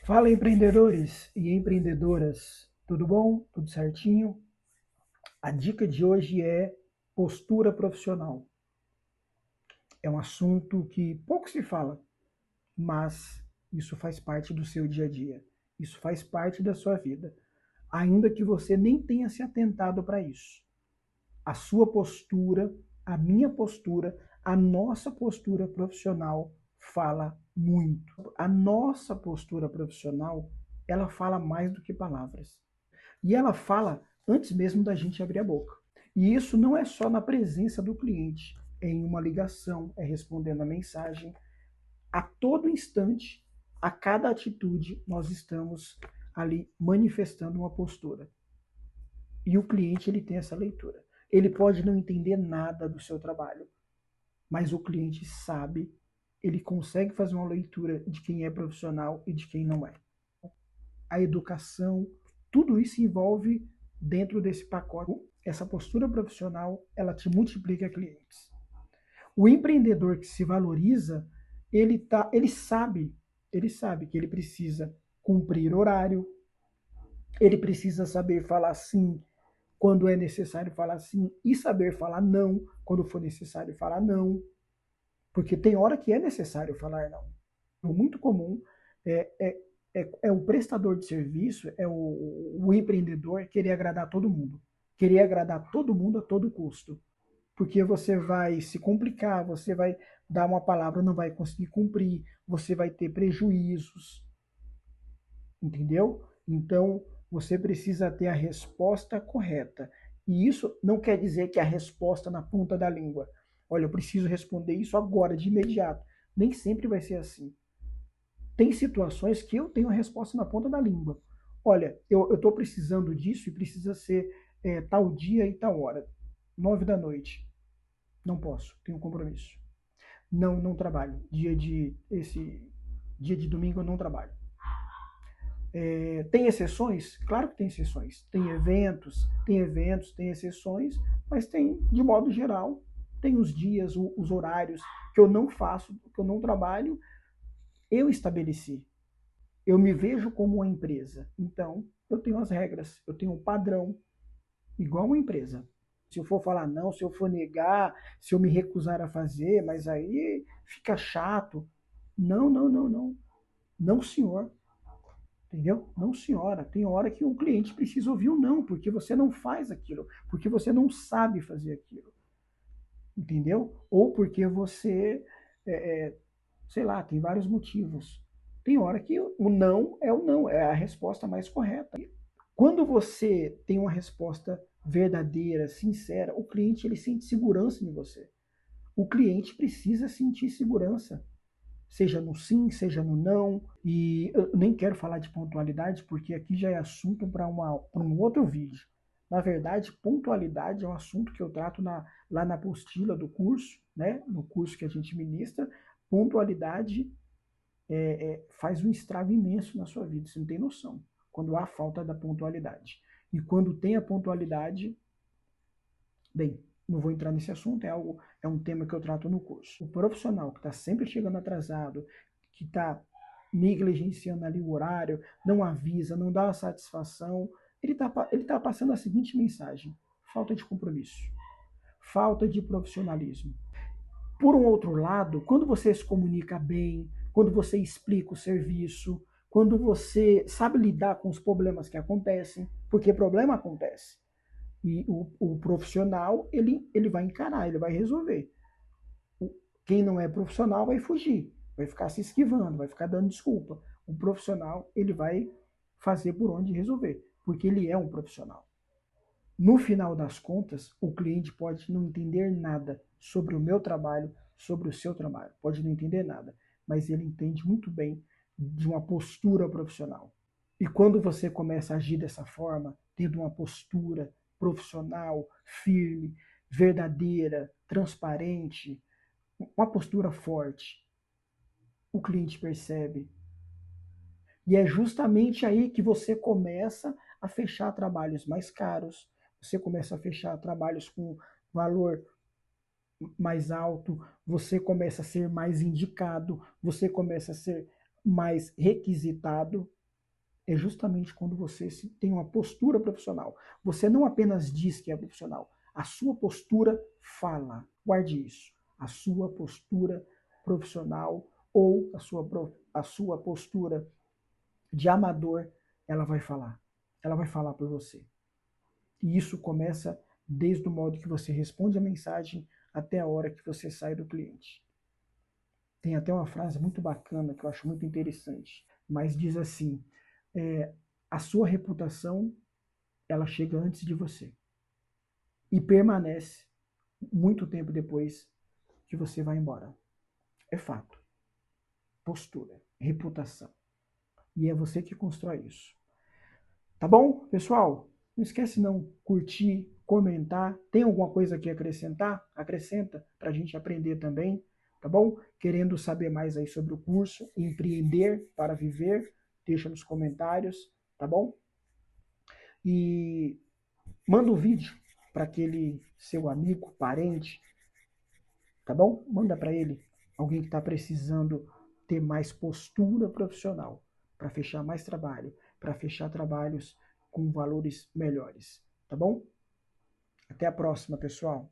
Fala, empreendedores e empreendedoras, tudo bom? Tudo certinho? A dica de hoje é postura profissional. É um assunto que pouco se fala, mas isso faz parte do seu dia a dia. Isso faz parte da sua vida, ainda que você nem tenha se atentado para isso. A sua postura, a minha postura, a nossa postura profissional fala muito. A nossa postura profissional, ela fala mais do que palavras. E ela fala antes mesmo da gente abrir a boca. E isso não é só na presença do cliente, é em uma ligação, é respondendo a mensagem. A todo instante, a cada atitude, nós estamos ali manifestando uma postura. E o cliente ele tem essa leitura. Ele pode não entender nada do seu trabalho, mas o cliente sabe, ele consegue fazer uma leitura de quem é profissional e de quem não é. A educação, tudo isso envolve dentro desse pacote. Essa postura profissional, ela te multiplica clientes. O empreendedor que se valoriza, ele sabe que ele precisa cumprir horário, ele precisa saber falar sim quando é necessário falar sim e saber falar não quando for necessário falar não, porque tem hora que é necessário falar não. Muito comum é, é, é o prestador de serviço, o empreendedor querer agradar todo mundo. Querer agradar todo mundo a todo custo. Porque você vai se complicar, você vai dar uma palavra, não vai conseguir cumprir, você vai ter prejuízos. Entendeu? Então, você precisa ter a resposta correta. E isso não quer dizer que a resposta na ponta da língua. Olha, eu preciso responder isso agora, de imediato. Nem sempre vai ser assim. Tem situações que eu tenho a resposta na ponta da língua. Olha, eu estou precisando disso e precisa ser tal dia e tal hora. 9 da noite. Não posso, tenho um compromisso. Não, não trabalho. Dia de domingo eu não trabalho. Tem exceções? Claro que tem exceções. Tem exceções, mas tem, de modo geral, tem os dias, os horários que eu não faço, que eu não trabalho, eu estabeleci. Eu me vejo como uma empresa. Então, eu tenho as regras, eu tenho um padrão, igual uma empresa. Se eu for falar não, se eu for negar, se eu me recusar a fazer, mas aí fica chato. Não, não, não, não. Não, senhor. Entendeu? Não, senhora. Tem hora que o cliente precisa ouvir um não, porque você não faz aquilo, porque você não sabe fazer aquilo. Entendeu? Ou porque você, é, é, sei lá, tem vários motivos. Tem hora que o não é o não, é a resposta mais correta. Quando você tem uma resposta verdadeira, sincera, o cliente ele sente segurança em você. O cliente precisa sentir segurança, seja no sim, seja no não. E eu nem quero falar de pontualidade, porque aqui já é assunto para um outro vídeo. Na verdade, pontualidade é um assunto que eu trato lá na apostila do curso, né? No curso que a gente ministra. Pontualidade faz um estrago imenso na sua vida, você não tem noção. Quando há falta da pontualidade. E quando tem a pontualidade, bem, não vou entrar nesse assunto, é um tema que eu trato no curso. O profissional que está sempre chegando atrasado, que está negligenciando ali o horário, não avisa, não dá a satisfação, ele tá passando a seguinte mensagem: falta de compromisso, falta de profissionalismo. Por um outro lado, quando você se comunica bem, quando você explica o serviço, quando você sabe lidar com os problemas que acontecem, porque problema acontece. E o profissional, ele vai encarar, ele vai resolver. Quem não é profissional vai fugir, vai ficar se esquivando, vai ficar dando desculpa. O profissional, ele vai fazer por onde resolver, porque ele é um profissional. No final das contas, o cliente pode não entender nada sobre o meu trabalho, sobre o seu trabalho, pode não entender nada, mas ele entende muito bem de uma postura profissional. E quando você começa a agir dessa forma, tendo uma postura profissional, firme, verdadeira, transparente, uma postura forte, o cliente percebe. E é justamente aí que você começa a fechar trabalhos mais caros, você começa a fechar trabalhos com valor mais alto, você começa a ser mais indicado, você começa a ser mais requisitado. é justamente quando você tem uma postura profissional. Você não apenas diz que é profissional, a sua postura fala. Guarde isso. A sua postura profissional ou a sua postura de amador, ela vai falar. Ela vai falar por você. E isso começa desde o modo que você responde a mensagem até a hora que você sai do cliente. Tem até uma frase muito bacana que eu acho muito interessante, mas diz assim: a sua reputação ela chega antes de você e permanece muito tempo depois que você vai embora. É fato. Postura, reputação. E é você que constrói isso. Tá bom, pessoal? Não esquece não curtir, comentar. Tem alguma coisa aqui a acrescentar? Acrescenta para a gente aprender também, tá bom? Querendo saber mais aí sobre o curso Empreender para Viver, deixa nos comentários, tá bom? E manda o vídeo para aquele seu amigo, parente, tá bom? Manda para ele, alguém que está precisando ter mais postura profissional para fechar mais trabalho, para fechar trabalhos com valores melhores, tá bom? Até a próxima, pessoal.